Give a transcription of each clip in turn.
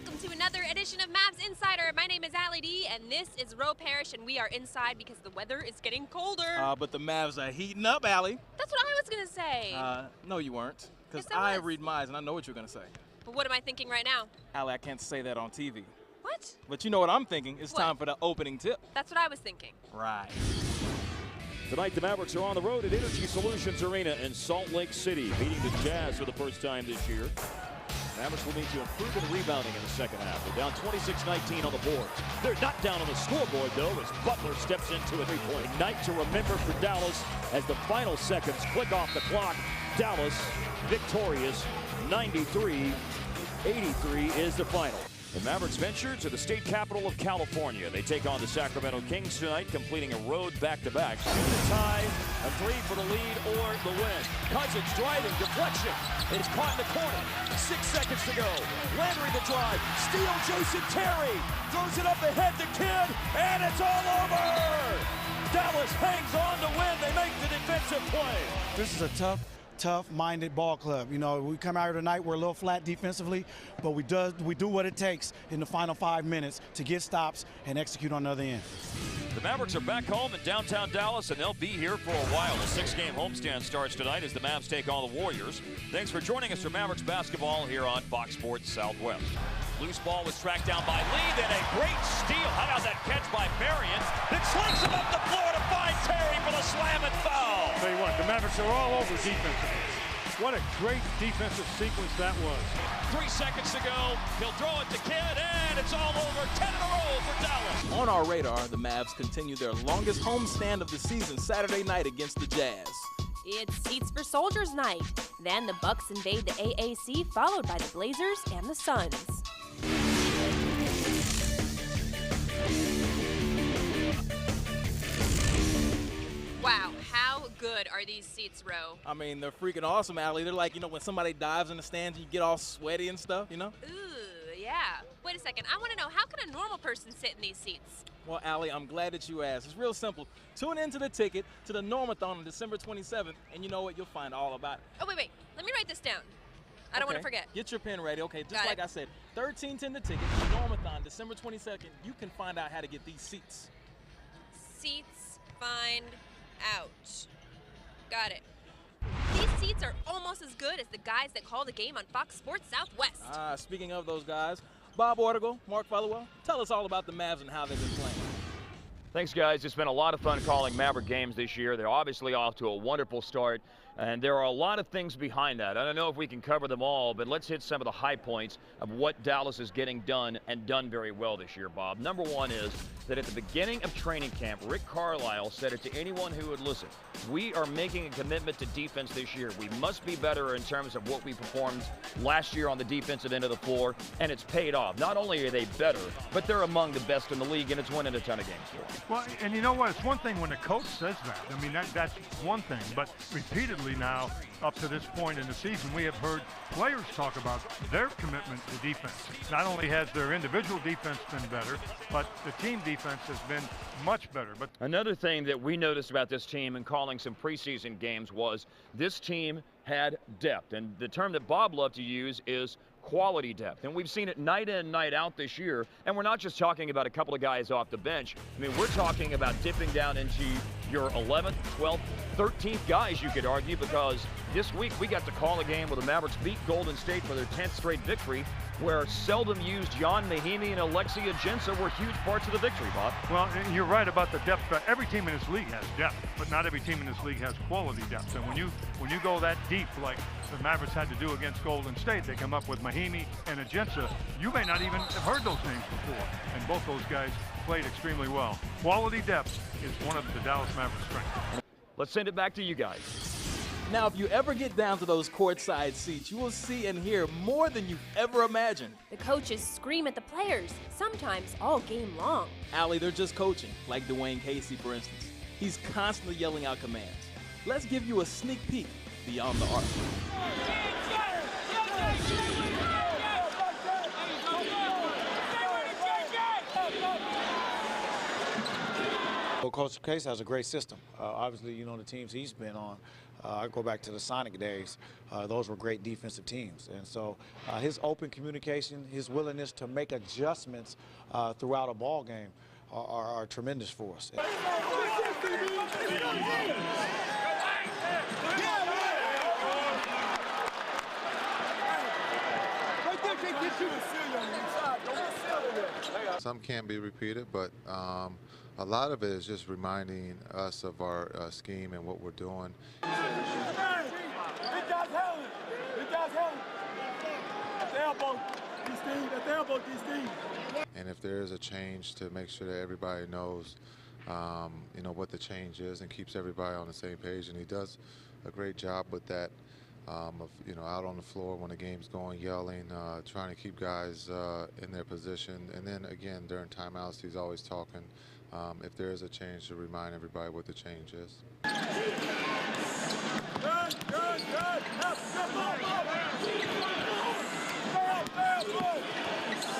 welcome to another edition of Mavs Insider. My name is Allie D, and this is PARRISH, and we are inside because the weather is getting colder. But the Mavs are heating up, Allie. That's what I was going to say. No, you weren't. Because Yes, I was. read minds, and I know what you're going to say. But what am I thinking right now? Allie, I can't say that on TV. What? But you know what I'm thinking. It's What? time for the opening tip. That's what I was thinking. Right. Tonight, the Mavericks are on the road at Energy Solutions Arena in Salt Lake City, meeting the Jazz for the first time this year. Mavericks will need to improve in rebounding in the second half. They're down 26-19 on the boards. They're not down on the scoreboard, though, as Butler steps into a three-point night to remember for Dallas as the final seconds click off the clock. Dallas victorious, 93-83 is the final. The Mavericks venture to the state capital of California. They take on the Sacramento Kings tonight, completing a road back-to-back. The tie, a three for the lead or the win. Cousins driving, deflection. It's caught in the corner. 6 seconds to go. Landry the drive. Steal Jason Terry. Throws it up ahead to Kidd, and it's all over. Dallas hangs on to win. They make the defensive play. This is a tough-minded ball club. You know, we come out here tonight, we're a little flat defensively, but we do what it takes in the final 5 minutes to get stops and execute on the other end. The Mavericks are back home in downtown Dallas, and they'll be here for a while. The 6-game homestand starts tonight as the Mavs take on the Warriors. Thanks for joining us for Mavericks basketball here on Fox Sports Southwest. Loose ball was tracked down by Lee, then a great steal. How about that catch by Marion? Then slings him up the floor to find Terry for the slam and foul. Tell you what, the Mavericks are all over defensively. What a great defensive sequence that was. 3 seconds to go. He'll throw it to Kidd, and it's all over. 10 in a row for Dallas. On our radar, the Mavs continue their longest homestand of the season Saturday night against the Jazz. It's Seats for Soldiers night. Then the Bucks invade the AAC, followed by the Blazers and the Suns. Wow, how good are these seats, Ro? I mean, they're freaking awesome, Allie. They're like, you know, when somebody dives in the stands, you get all sweaty and stuff, you know? Ooh, yeah. Wait a second, I want to know, how can a normal person sit in these seats? Well, Allie, I'm glad that you asked. It's real simple. Tune into the ticket to the Normathon on December 27th, and you know what? You'll find all about it. Oh, wait. Let me write this down. I don't want to forget. Get your pen ready. Okay, just Got like it. I said, 1310 the ticket, the Normathon, December 22nd. You can find out how to get these seats. Seats, find out. Got it. These seats are almost as good as the guys that call the game on Fox Sports Southwest. Speaking of those guys, Bob Ortigal, Mark Followill, tell us all about the Mavs and how they've been playing. Thanks, guys. It's been a lot of fun calling Maverick games this year. They're obviously off to a wonderful start, and there are a lot of things behind that. I don't know if we can cover them all, but let's hit some of the high points of what Dallas is getting done and done very well this year, Bob. Number one is that at the beginning of training camp, Rick Carlisle said it to anyone who would listen. We are making a commitment to defense this year. We must be better in terms of what we performed last year on the defensive end of the floor, and it's paid off. Not only are they better, but they're among the best in the league, and it's winning a ton of games for them. Well, and you know what? It's one thing when the coach says that. I mean, that's one thing. But repeatedly now, up to this point in the season, we have heard players talk about their commitment to defense. Not only has their individual defense been better, but the team defense has been much better. But another thing that we noticed about this team in calling some preseason games was this team had depth. And the term that Bob loved to use is quality depth. And we've seen it night in, night out this year. And we're not just talking about a couple of guys off the bench. I mean, we're talking about dipping down into your 11th, 12th, 13th guys, you could argue, because this week we got to call a game where the Mavericks beat Golden State for their 10th straight victory, where seldom used Jan Mahimi and Alexei Ajinça were huge parts of the victory, Bob. well, you're right about the depth. Every team in this league has depth, but not every team in this league has quality depth. And when you go that deep, like the Mavericks had to do against Golden State, they come up with Mahimi and Ajinça. You may not even have heard those names before, and both those guys played extremely well. Quality depth is one of the Dallas Mavericks' strengths. Let's send it back to you guys. Now, if you ever get down to those courtside seats, you will see and hear more than you've ever imagined. The coaches scream at the players, sometimes all game long. Allie, they're just coaching, like Dwayne Casey, for instance. He's constantly yelling out commands. Let's give you a sneak peek beyond the arc. Coach Case has a great system. Obviously, you know, the teams he's been on, I go back to the Sonic days. Those were great defensive teams. And so his open communication, his willingness to make adjustments throughout a ball game are tremendous for us. Some can't be repeated, but a lot of it is just reminding us of our scheme and what we're doing. And if there is a change, to make sure that everybody knows, you know, what the change is and keeps everybody on the same page. And he does a great job with that. Of, you know, out on the floor when the game's going, yelling, trying to keep guys in their position. And then again, during timeouts, he's always talking. If there is a change, to remind everybody what the change is.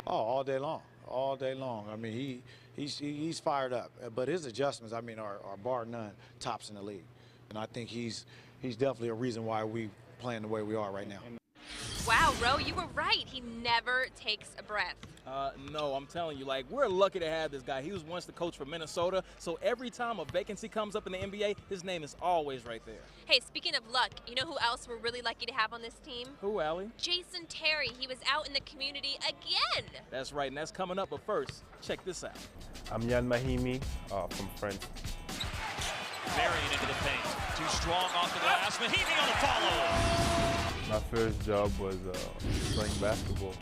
Oh, all day long, all day long. I mean, he's fired up. But his adjustments, I mean, are bar none tops in the league. And I think he's definitely a reason why we playing the way we are right now. Wow, Ro, you were right. He never takes a breath. No, I'm telling you, like, we're lucky to have this guy. He was once the coach for Minnesota, so every time a vacancy comes up in the NBA, his name is always right there. Hey, speaking of luck, you know who else we're really lucky to have on this team? Who, Allie? Jason Terry. He was out in the community again. That's right, and that's coming up, but first, check this out. I'm Jan Mahimi from France. Varian into the paint. Too strong off the glass. Mahimi on the follow. My first job was playing basketball.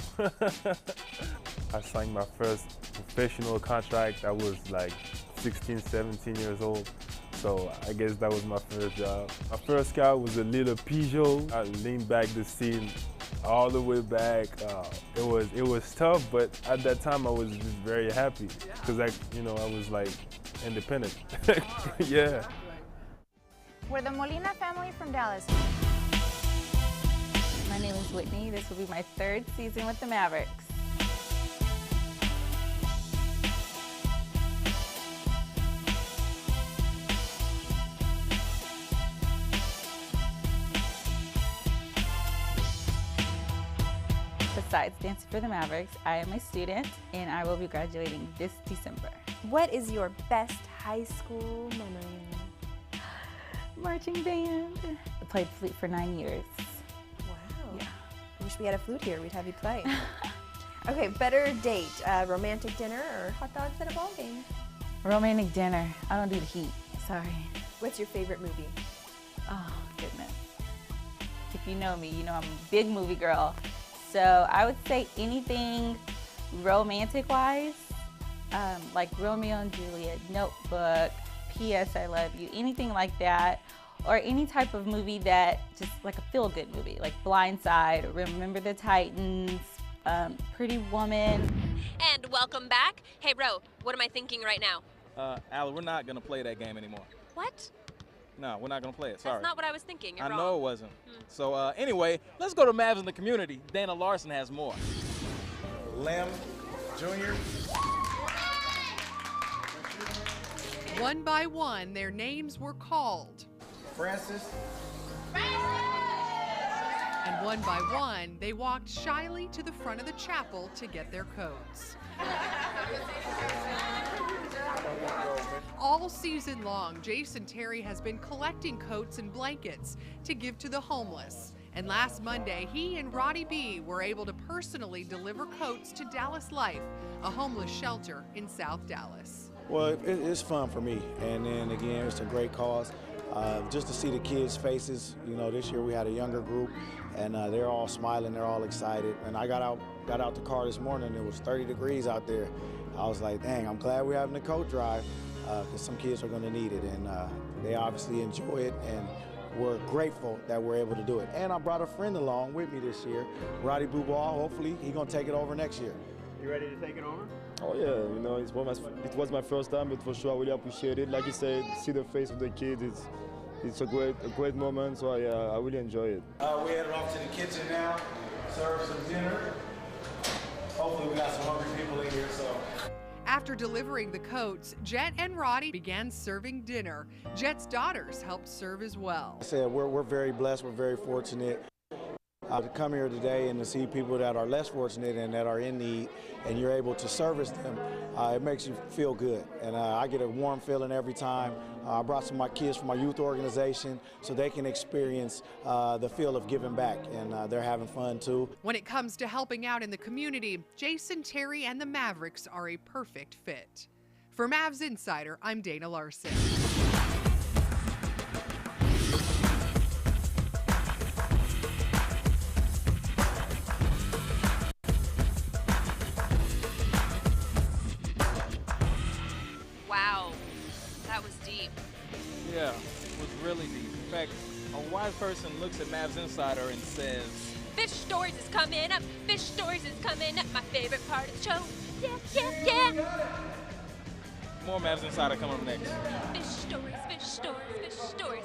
I signed my first professional contract. I was like 16, 17 years old. So I guess that was my first job. My first car was a little Peugeot. I leaned back the seat all the way back. It was tough, but at that time I was just very happy because I was like independent. Yeah. We're the Molina family from Dallas. My name is Whitney. This will be my 3rd season with the Mavericks. Besides dancing for the Mavericks, I am a student and I will be graduating this December. What is your best high school memory? Marching band. I played flute for 9 years. Wow. Yeah. I wish we had a flute here. We'd have you play. Okay, better date, romantic dinner or hot dogs at a ball game? Romantic dinner. I don't do the heat. Sorry. What's your favorite movie? Oh, goodness. If you know me, you know I'm a big movie girl. So I would say anything romantic-wise, like Romeo and Juliet, Notebook, P.S. I Love You, anything like that, or any type of movie that just like a feel-good movie, like Blind Side, Remember the Titans, Pretty Woman. And welcome back. Hey, Ro, what am I thinking right now? Allie, we're not going to play that game anymore. What? No, we're not going to play it. Sorry. That's not what I was thinking. You're I wrong. know it wasn't. So anyway, let's go to Mavs in the community. Dana Larson has more. Lamb Jr. One by one, their names were called. Francis. And one by one, they walked shyly to the front of the chapel to get their coats. All season long, Jason Terry has been collecting coats and blankets to give to the homeless. And last Monday, he and Roddy B were able to personally deliver coats to Dallas Life, a homeless shelter in South Dallas. Well, it's fun for me, and then again, it's a great cause. Just to see the kids' faces, you know, this year we had a younger group, and they're all smiling, they're all excited. And I got out the car this morning, it was 30 degrees out there. I was like, dang, I'm glad we're having the coat drive, because some kids are going to need it, and they obviously enjoy it, and we're grateful that we're able to do it. And I brought a friend along with me this year, Roddy Boubal. Hopefully, he's going to take it over next year. You ready to take it over? Oh yeah, you know, it was my first time, but for sure I really appreciate it. Like you said, see the face of the kids, it's a great moment, so I really enjoy it. We're headed off to the kitchen now, serve some dinner. Hopefully we got some hungry people in here, so. After delivering the coats, Jet and Roddy began serving dinner. Jet's daughters helped serve as well. I said we're very blessed, we're very fortunate to come here today and to see people that are less fortunate and that are in need, and you're able to service them. It makes you feel good, and I get a warm feeling every time. I brought some of my kids from my youth organization so they can experience the feel of giving back, and they're having fun too. When it comes to helping out in the community, Jason Terry and the Mavericks are a perfect fit. For Mavs Insider, I'm Dana Larson. Wow, that was deep. Yeah, it was really deep. In fact, a wise person looks at Mavs Insider and says, Fish Stories is coming up. Fish Stories is coming up. My favorite part of the show. Yeah, yeah. more Mavs Insider coming up next. Fish Stories, Fish Stories, Fish Stories.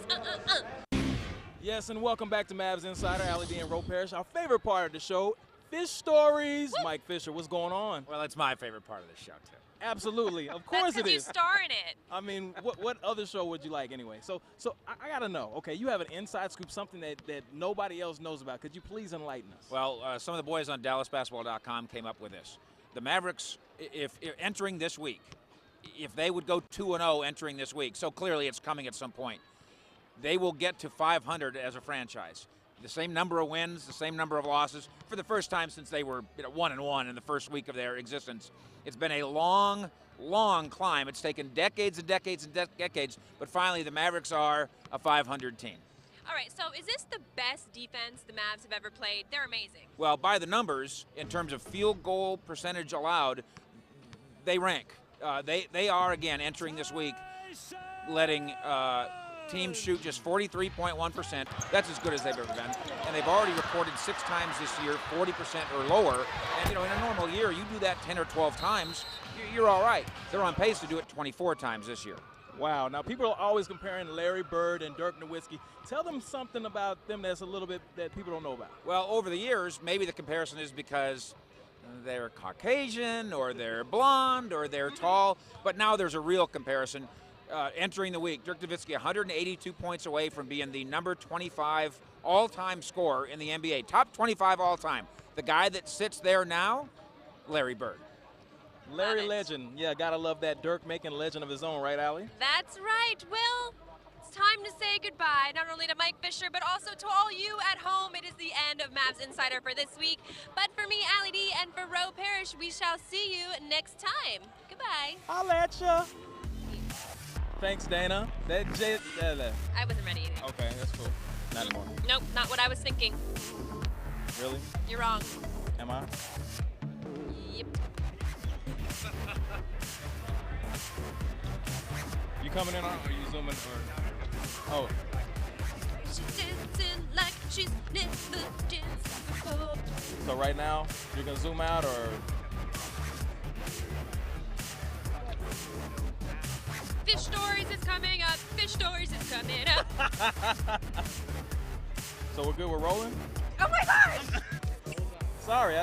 Yes, and welcome back to Mavs Insider. Allie D and Ro Parrish. Our favorite part of the show, Fish Stories. Woo. Mike Fisher, what's going on? Well, it's my favorite part of the show, too. Absolutely, of course That's it you is. star in it. I mean, what other show would you like anyway? So I gotta know. Okay, you have an inside scoop, something that nobody else knows about. Could you please enlighten us? Well, some of the boys on DallasBasketball.com came up with this. The Mavericks, if entering this week, if they would go 2-0 entering this week, so clearly it's coming at some point, they will get to 500 as a franchise. The same number of wins, the same number of losses for the first time since they were 1-1 in the first week of their existence. It's been a long, long climb. It's taken decades and decades and decades, but finally the Mavericks are a 500 team. All right, so is this the best defense the Mavs have ever played? They're amazing. Well, by the numbers, in terms of field goal percentage allowed, they rank. They are, again, entering this week, letting teams shoot just 43.1%. That's as good as they've ever been. And they've already reported 6 times this year, 40% or lower. And, in a normal year, you do that 10 or 12 times, you're all right. They're on pace to do it 24 times this year. Wow. Now, people are always comparing Larry Bird and Dirk Nowitzki. Tell them something about them that's a little bit that people don't know about. Well, over the years, maybe the comparison is because they're Caucasian or they're blonde or they're tall, but now there's a real comparison. Entering the week, Dirk Nowitzki 182 points away from being the number 25 all-time scorer in the NBA. Top 25 all-time. The guy that sits there now, Larry Bird. Larry Legend. Yeah, gotta love that. Dirk making a legend of his own, right, Allie? That's right. Well, it's time to say goodbye, not only to Mike Fisher, but also to all you at home. It is the end of Mavs Insider for this week. But for me, Allie D, and for Ro Parrish, we shall see you next time. Goodbye. I'll at ya. Thanks, Dana. I wasn't ready either. Okay, that's cool. Not anymore. Nope, not what I was thinking. Really? You're wrong. Am I? Yep. You coming in or are you zooming or? Oh. She's dancing like she's never danced before. So right now, you're gonna zoom out or? Fish Stories is coming up. Fish Stories is coming up. So we're good, we're rolling? Oh my gosh! Sorry,